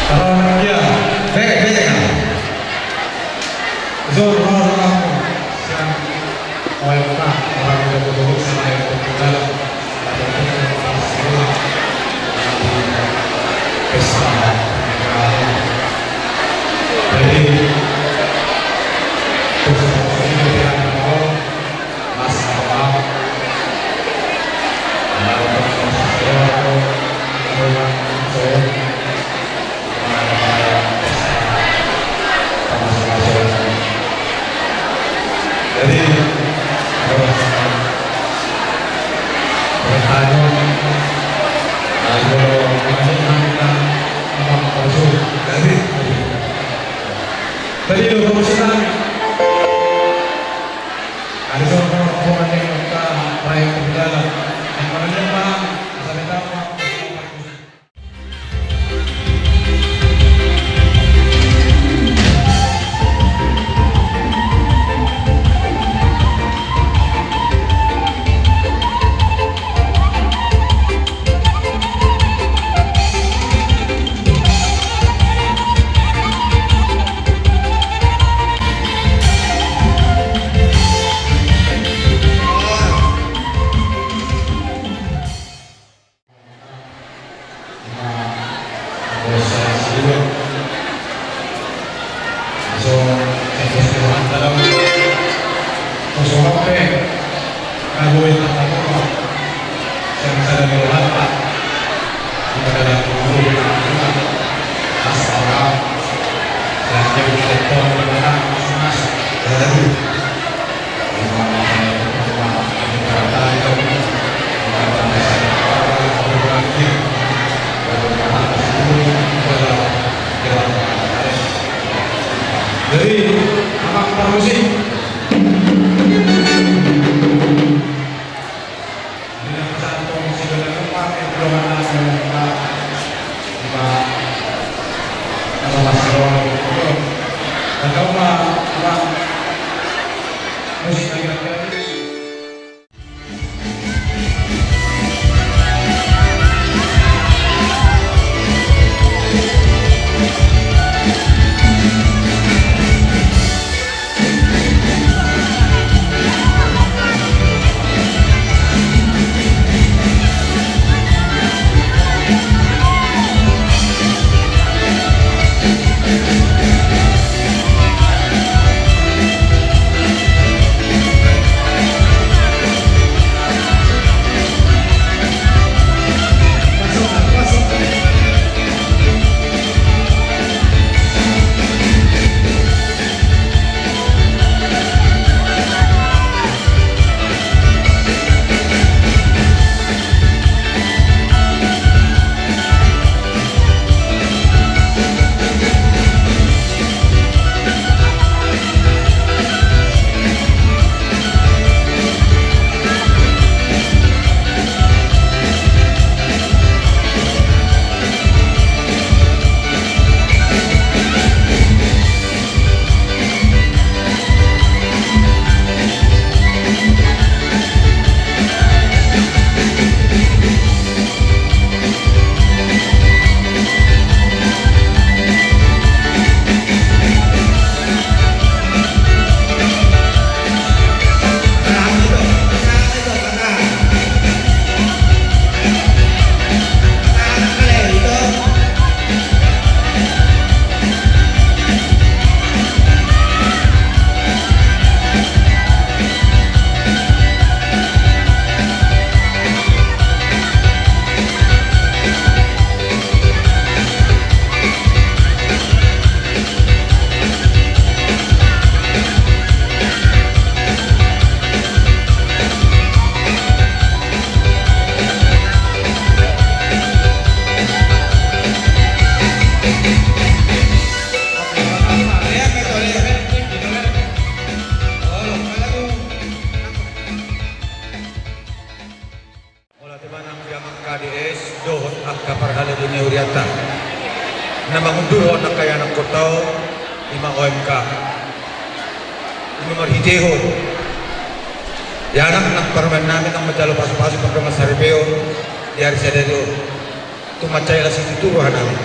Ya, baik kan. Zon orang yang OMK orang yang berdua sama yang bertinggal ada pesta jadi ini yang mau masalah jadi tadi itu promosikan ada seorang perempuan yang kita raih berjalan yang mana dia Pak sampai tahu Pak. Jadi, apa promosi? Dengan pesan promosi dengan tempat yang belum ada dan kau apa musik lagi-lagi. dohon akka parhala dunia uriata namang duhon na kaya ng kotaw ima OMK ima marhideho yanak nagparman namin ang madalo paso-paso programa sa Ribeo di hari sa dito tumacay la sa tuturuhan namin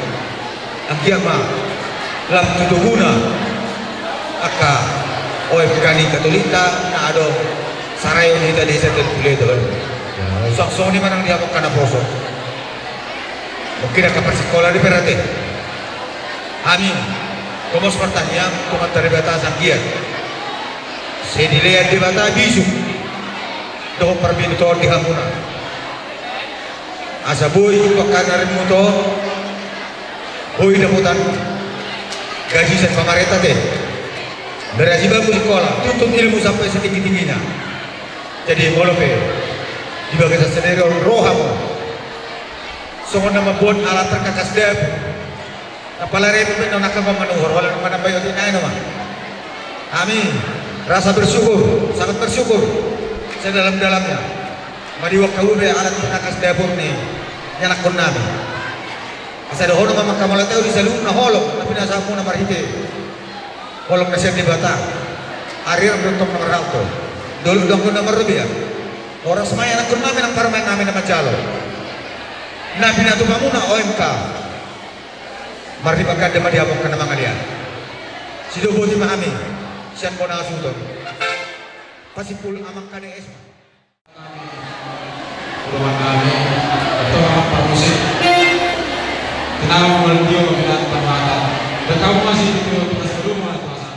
ang kiyama lam tutuguna aka OFK Katolika na ado sarayon hita di sa Toledo. Sok-sok ni manang diapok ka na poso. Mungkin ka persikola di perate. Amin. Komos pertanyaan tumat dari bata sangkian. Sedilihat di bata bisu. Doh perbintor di hampuna. Asa boy pakanar motor. Boy daputan gaji sen pemerintah teh. Dari bagus sekolah, tuntut ilmu sampai setinggi-tingginya. Jadi molope di bagian sendiri rohamu. Songon nama buat alat terkakas dep. Apalagi itu pun nak kau manuhur, walau mana bayu di naik nama. Amin. Rasa bersyukur, sangat bersyukur. Saya dalam-dalamnya. Madi waktu ube alat terkakas depur nih, yang nak nabi. Asal hono mama kamu tahu di salung na holok, tapi nasa aku na marhite. Holok nasi di Batang. Arir bentuk nomor satu. Dulu dong nomor lebih ya. Orang semaya nak nabi nang parmain nabi nama calo. Nabi natu kamu na OMK. Marti bakal dia diapok kana mangalian. Sido boti mahami. Sian kona asunto. Pasipul amak kane esma. Puluhan kami atau apa musik. Kenapa melendio peminat permata? Dan kamu masih di rumah atau apa?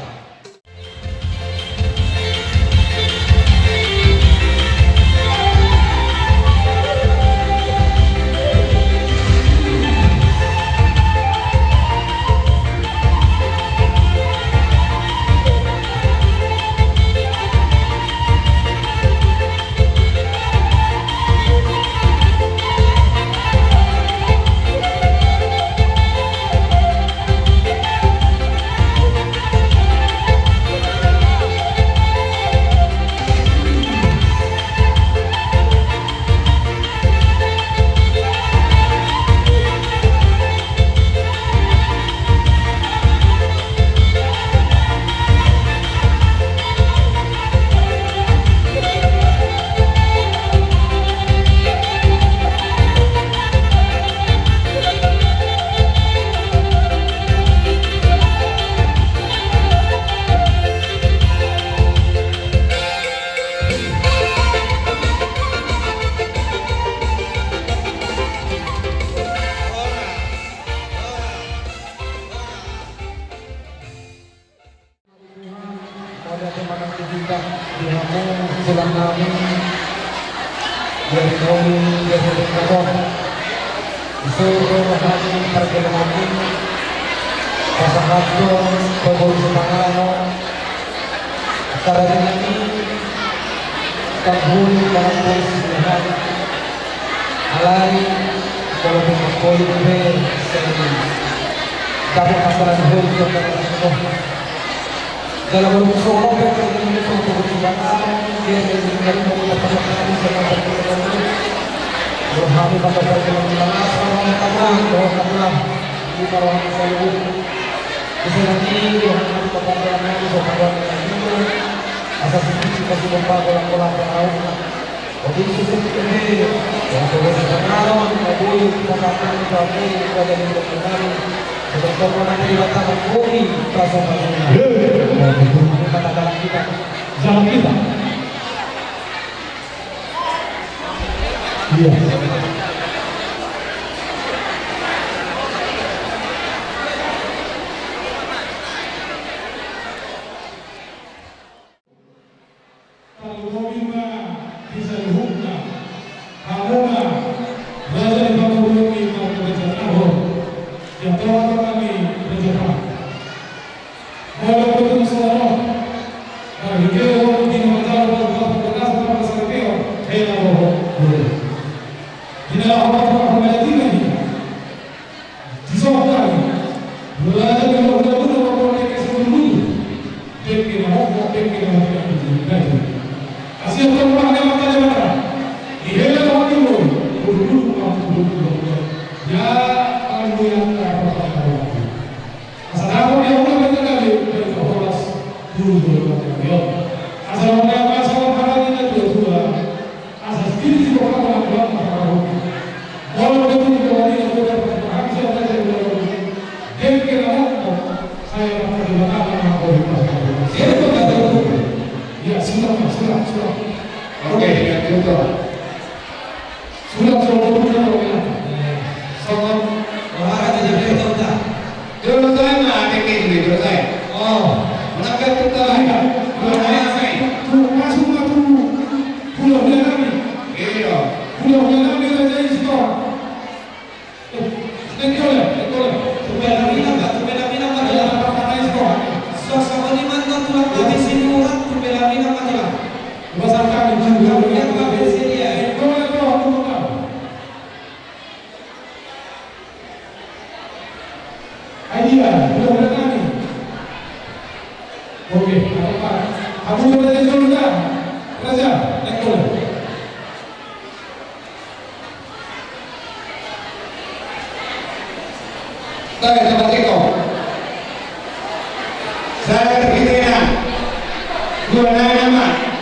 Dalam bersama dengan kebersamaan dia dengan berhami pada perjalanan karena di bawah saya ini yang perjalanan di bawah asas itu kasih membawa pola tahu jadi seperti yang berjalan boleh kita katakan bahwa kita dari berjalan bagaimana kita akan bumi prasangka kata kita jalan kita iya ini selesai. Oh, Menangkap kita selesai. pulau dia lagi. Iya. Pulau dia lagi saja skor. Ekor. Supaya Pina adalah perkara skor. Sama di mana tulang kaki sini orang Pina adalah. Besar kami juga yang kami sedia. Ekor. Idea, pulau dia lagi. Oke, apa? Aku boleh dulu dah. Raja, ekor. Saya tempat Eko. Saya terkita dua nama.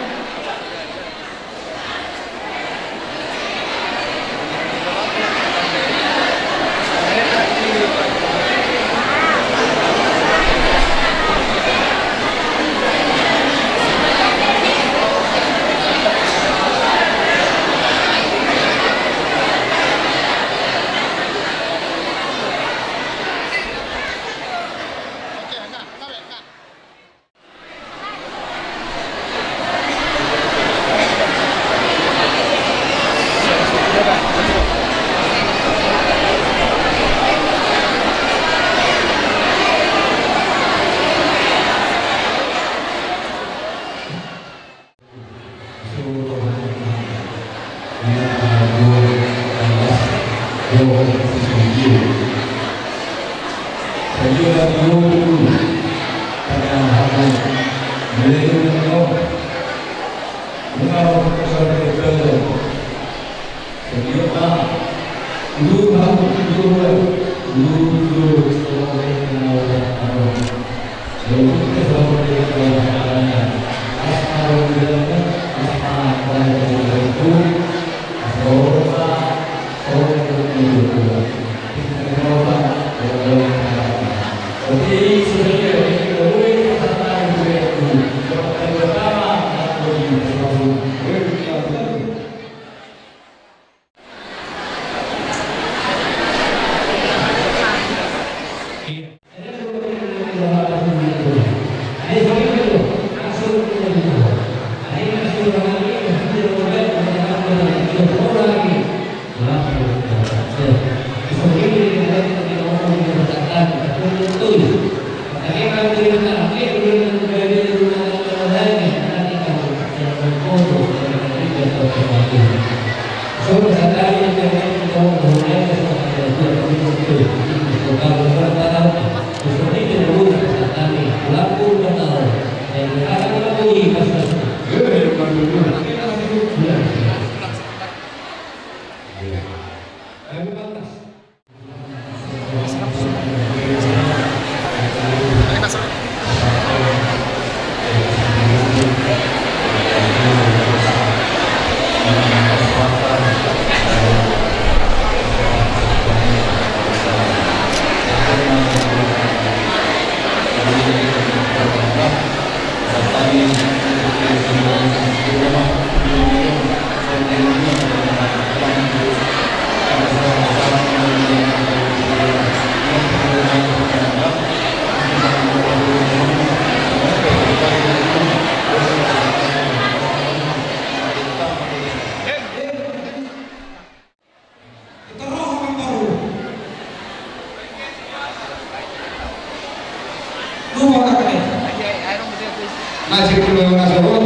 Nasib pulau nasional,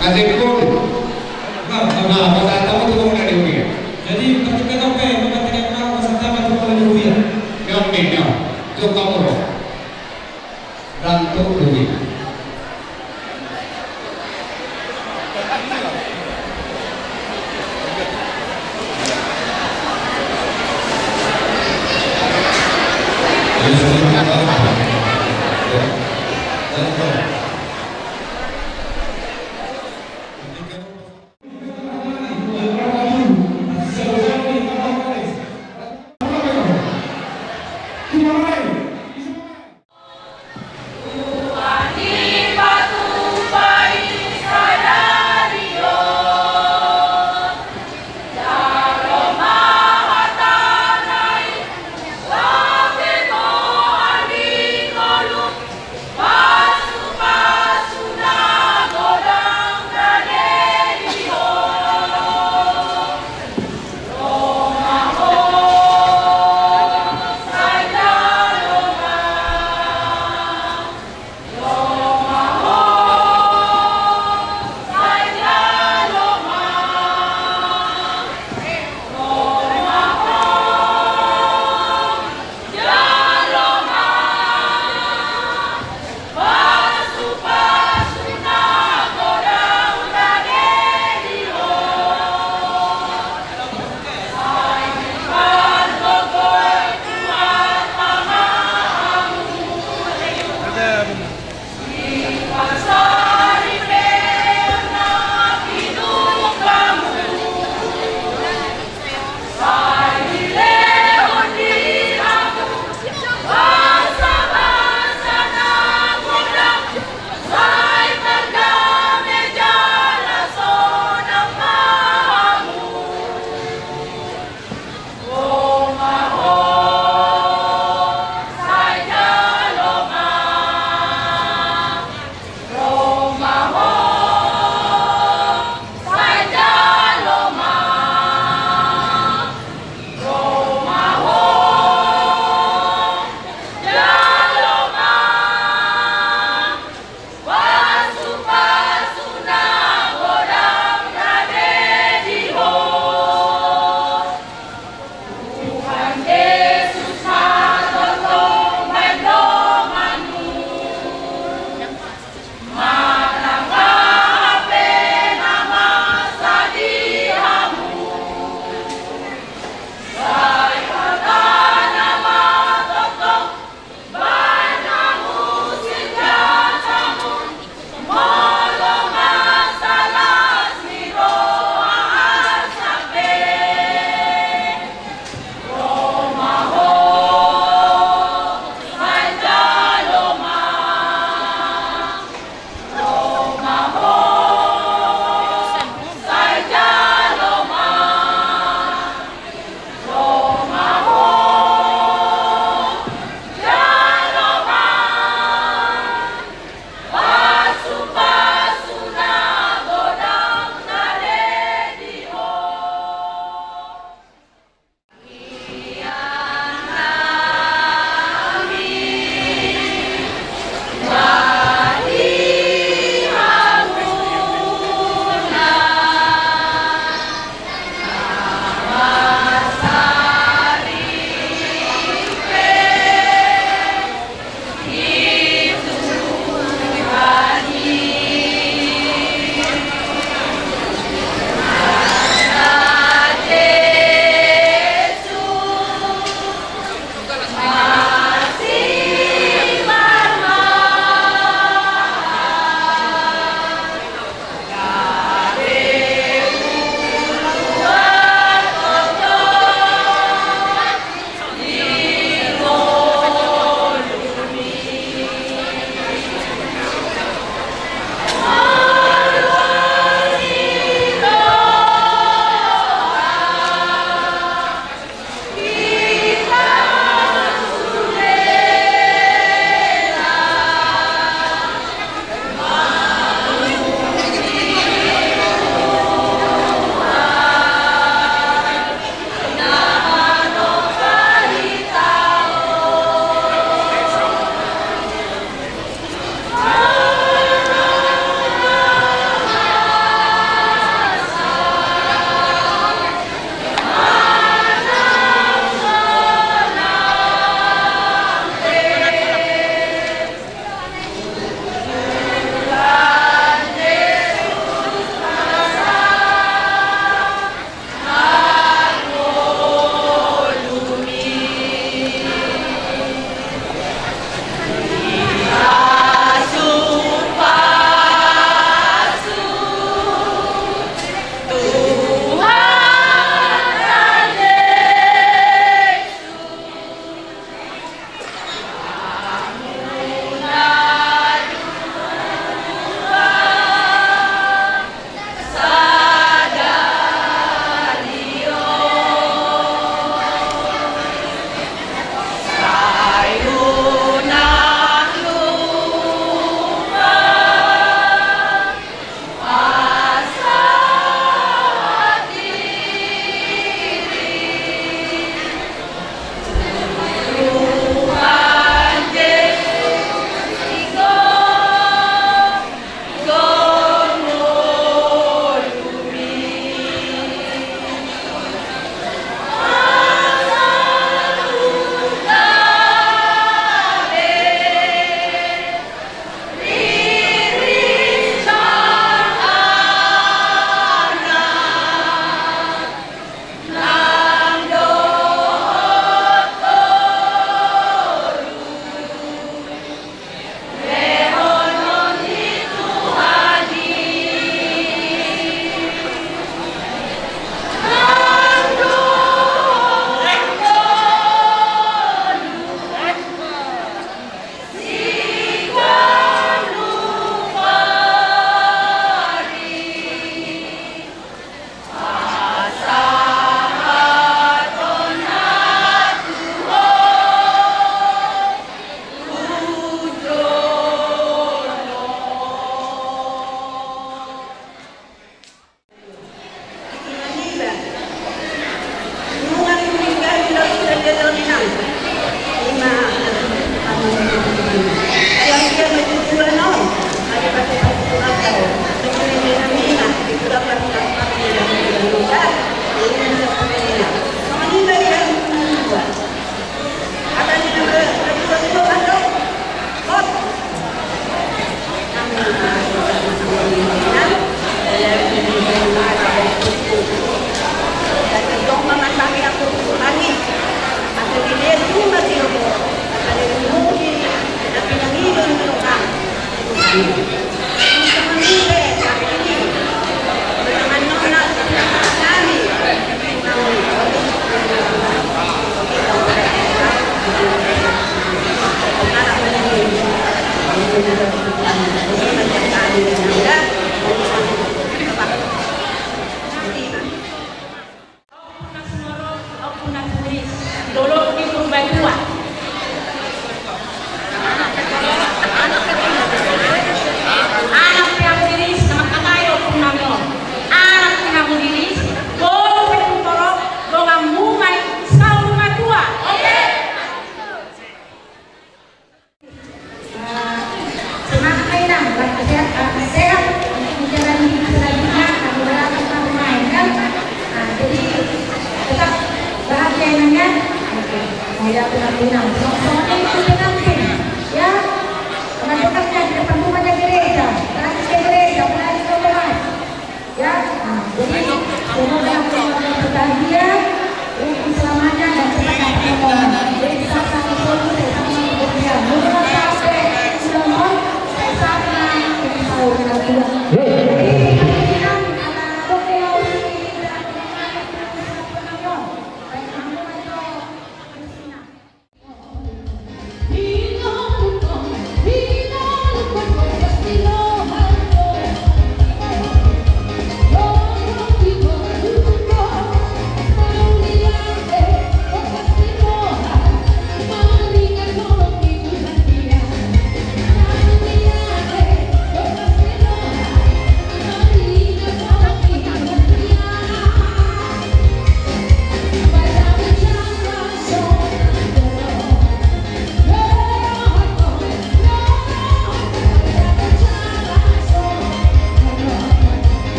nasib pun, nah pasal tamu tu kemudian diuji. Jadi ketika sampai mengatakan kalau peserta itu kalau diuji, Yang ini, tu kamu dan tu diuji. Mahatana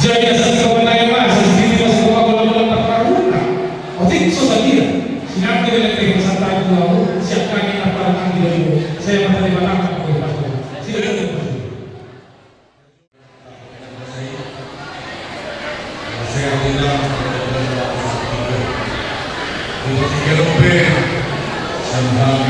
Jadi asal kawan lain mas, sendiri mas bawa bola-bola pertarungan. Oke, so saya siapa yang lebih santai dulu, siapkan kita para dulu. Saya materi malam aku pastor. Silakan. Saya undang untuk 3 lebih sampai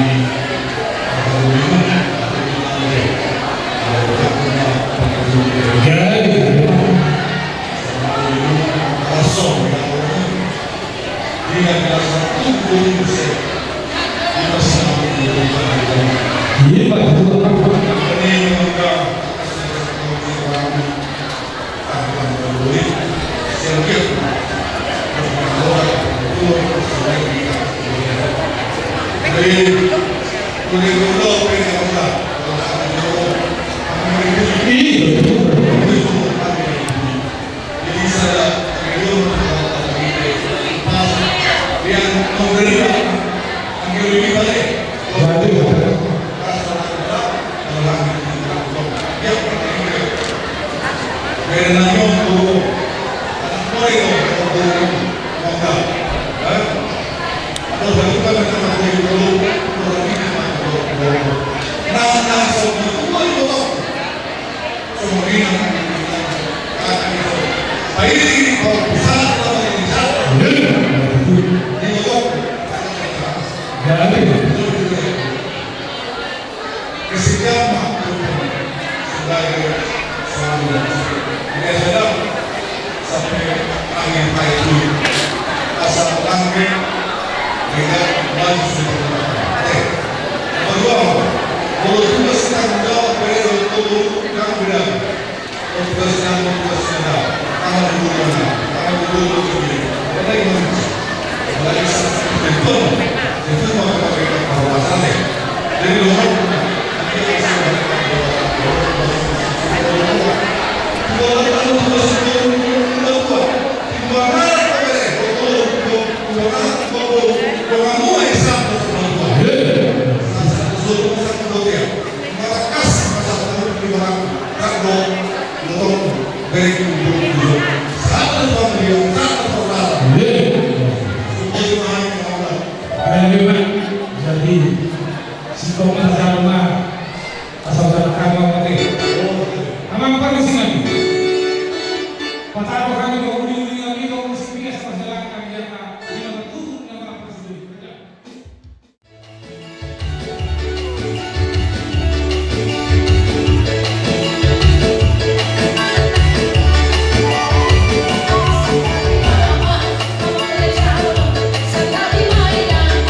Sekali mainan,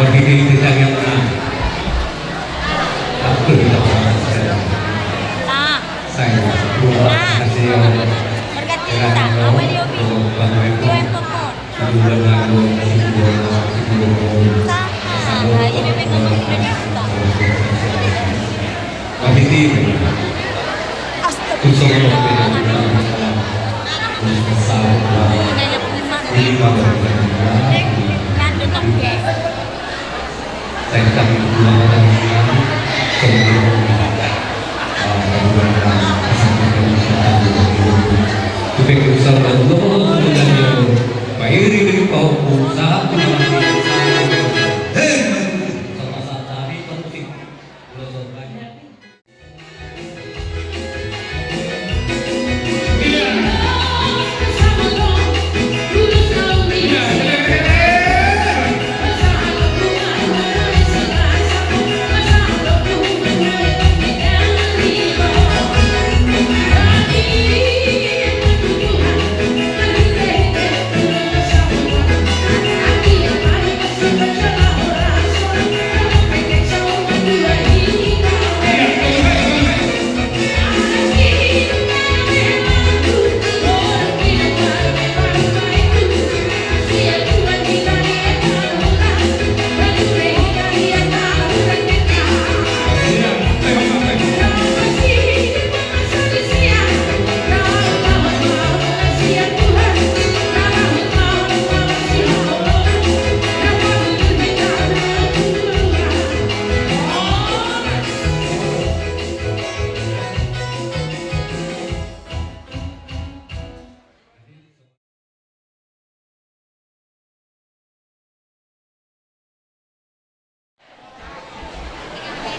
berdiri di tengah yang menang. Aku tidak saya. Saya terima kasih yang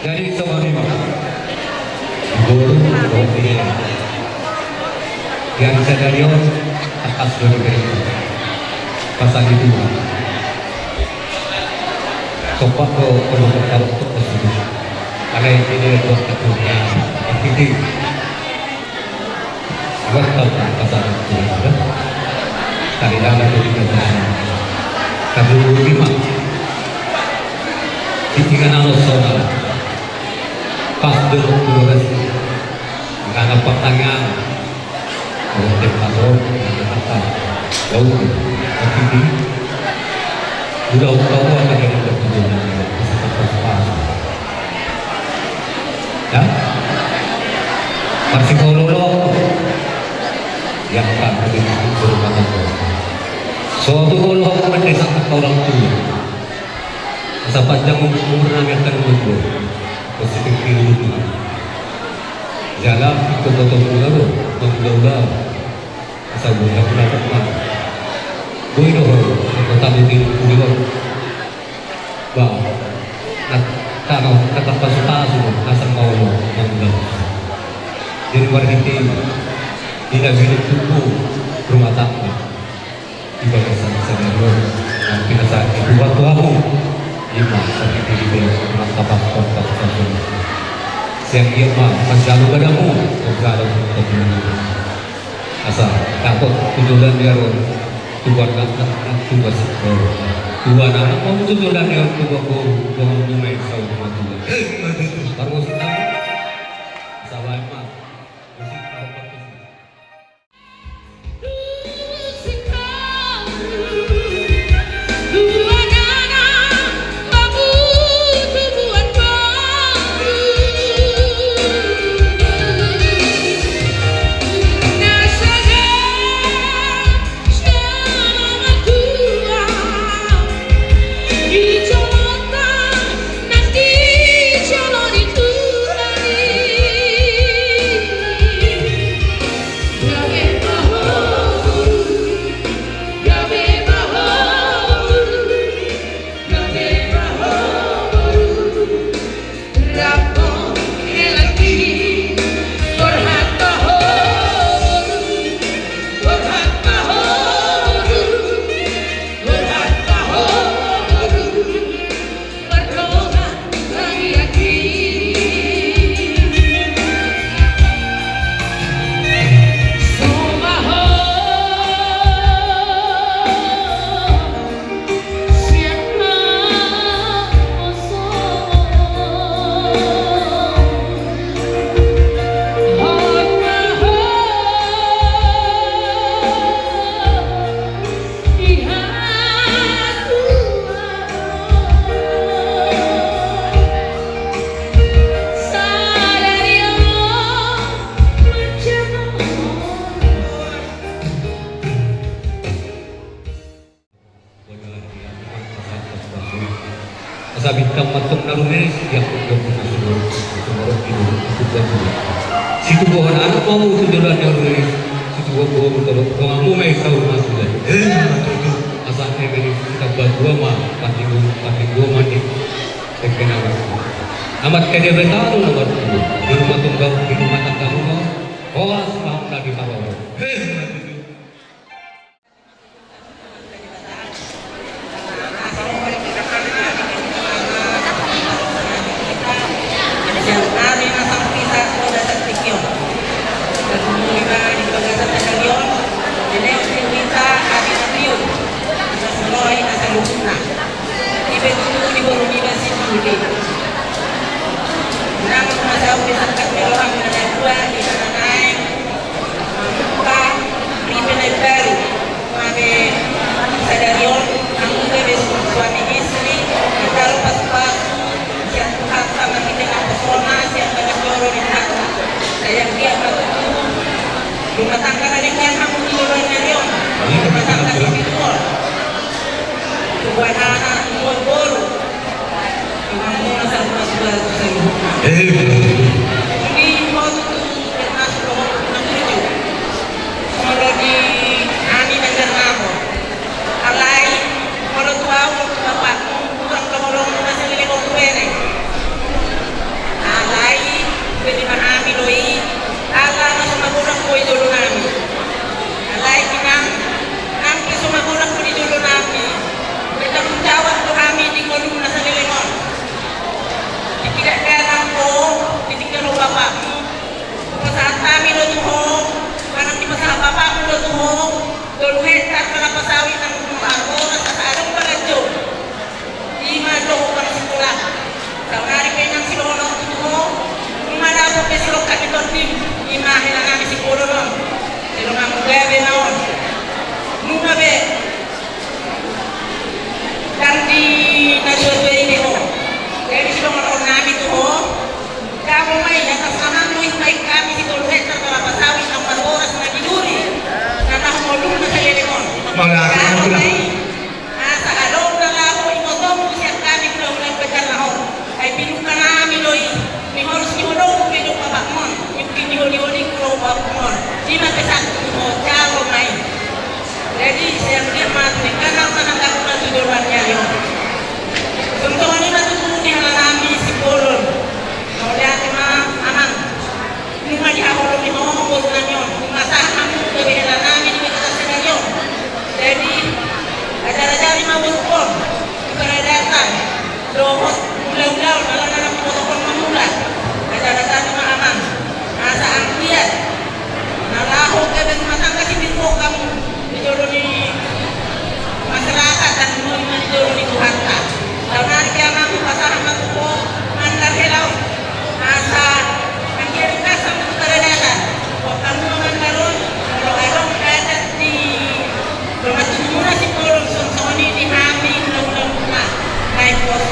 dari semua guru yang sadarion atas diri pasang itu sopak ko perlu bertaruh untuk tersebut karena ini buat ketuanya aktif buat tahu pasang itu tadi dalam dari kerjaan kabur lima tiga nalo saudara pas berurus karena pertanyaan oleh Departemen apa jauh tapi udah tahu apa yang terjadi ya psikolog yang akan berumah tangga suatu orang mendesak orang tua sepanjang umur yang akan berumur positif ilmu jalan ikut betul-betul menggabung asal bulan berapa gue doh tetapi di kuliah bah kalau kata pasu asal mau menggabung jadi warga tidak hidup tubuh rumah tangga ibadah sadar dan kita saat itu waktu aku imam seperti di dalam tapak siang imam menjalu padamu menjalu padamu asal takut tujuan dia tujuan nak tujuan sekolah tujuan anak mau tujuan dia tujuan tujuan dumai saudara tujuan baru kita sahabat imam musik tahu Nanti calon itu asa bintang matong narune yang punya suruh itu itu situ pohon anak mau tujuan narune situ pohon kalau kamu mai sahur masuk lagi asa ini kita berdua mah pati dua mandi sekian amat kaya bertahu nomor di rumah tunggal di rumah tangga oh semua lagi tahu rumah tangga ada yang kamu di luar Leon, rumah tangga spiritual, buat anak buat baru, kamu nasa rumah sudah ini mau tuh kita sudah menuju, kalau di ani negara kamu, alai kalau tua bapak kurang kemolong masih lebih komplain, alai beri mahami doi. Ala na sumagulang ko idolo namin. Alay kinang sumagulang ko idolo namin. Kita menjawab ko kami di kolum na sa lilingon. Tidak kaya lang ko, titignan mo bapak mo. Pasaat kami lo tuho, parang di pasaat bapak mo lo tuho, duluhet at palapasawin ng kumako na sa sarong paladyo. Di madlo kang situlah. Sa unari kayo ng silolong tuho, malapot na silong kapiton tim. Imahe na namin si Puro nun. Sino nga mong gabi na on. Nung gabi, kandi nagdodway ni ho. Kaya sino nga on namin to ho. Kamo may nakasamang luwit na kami si Tulhet na malapasawin ang maroras na dinuri. Na nahumulong na sa lilingon. Kamo may sa along na laho, imotong siya kami na ulang badyan na ho. Ay pinuka namin loy. Ni harus dihodong hidup bapak mon, mungkin dihodi kalau bapak mon. Cina pesan mau jauh main. Jadi saya firman karena mana lakukan tujuannya yo. Contoh ini matu ni alami si bolon. Kalau dia cuma aman. Cuma dia bolon ni mau bolon yo. Masa kamu lebih alami di kita sedang yo. Jadi ada lima bolon. Kalau datang, dohot ulang-ulang dalam protokol memulai. Ada lima aman. Asa angkiat. Nalaho ke dan matang kasih bintu kamu dijodoh di masyarakat dan menerima dijodoh di Tuhan tak. Karena dia mampu pasaran matuko mandar helau. Asa angkiat kasam itu terdapat. Kamu mandarun kalau ayam ada di rumah tumura si kolom sonsoni di hami ulang-ulang naik pos.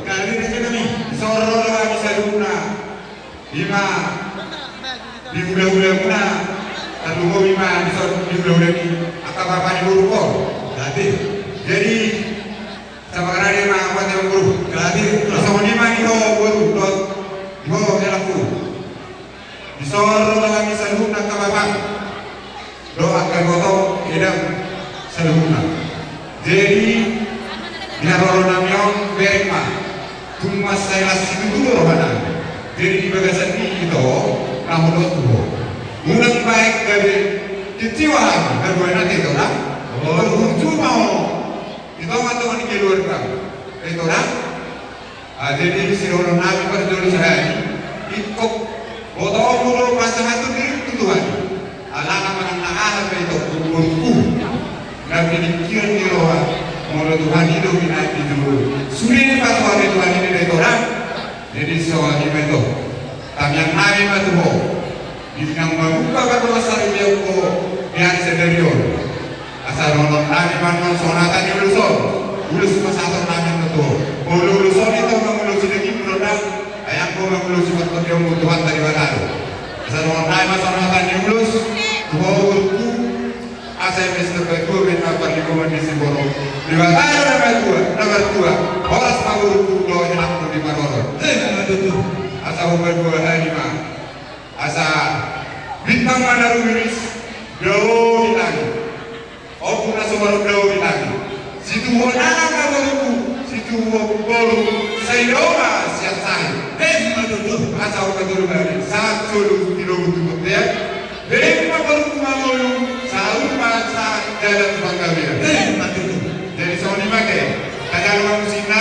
Kali ini kami sorot kami saruna, lima di bulan-bulan mana, lalu mau lima di bulan ini atau apa di bulan jadi sama karena dia mah apa yang guru, jadi sama lima itu guru, itu elaku, di sorot kami saruna kabapak, doa kergoto hidup saruna, jadi Naroro namyong berima, cuma saya lasih dulu rohana. Jadi di bagasan ini itu, namun itu, mudah baik dari kecewa, berbuat nanti itu lah. Oh, pikiran di roha menurut Tuhan hidup binat itu sudah patwa Tuhan ini dari orang jadi soal itu kami yang hari itu yang membuka patwa sari dia ko yang sederion asal orang hari mana sonata di uluson ulus pasal namin itu uluson itu mengulus sedikit produk ayam ko mengulus patwa dia Tuhan dari baru asal orang hari mana sonata di ulus Tuhan asal Mister Betul bina perlikomandisi boro. Liwatayo nomor dua, oras mawur kudo yang di Maroro. Asal berdua lima, asal bintang mana rumiris jauh di langit. Aku nasi baru jauh di langit. Situ wanana kawaruku, situ baru sayoma siap saya. Asal betul beri satu kilo untuk dia. Dari baru kumawulu. Sahur masa jalan Bangkalia. Jadi soal dipakai, kadang orang musina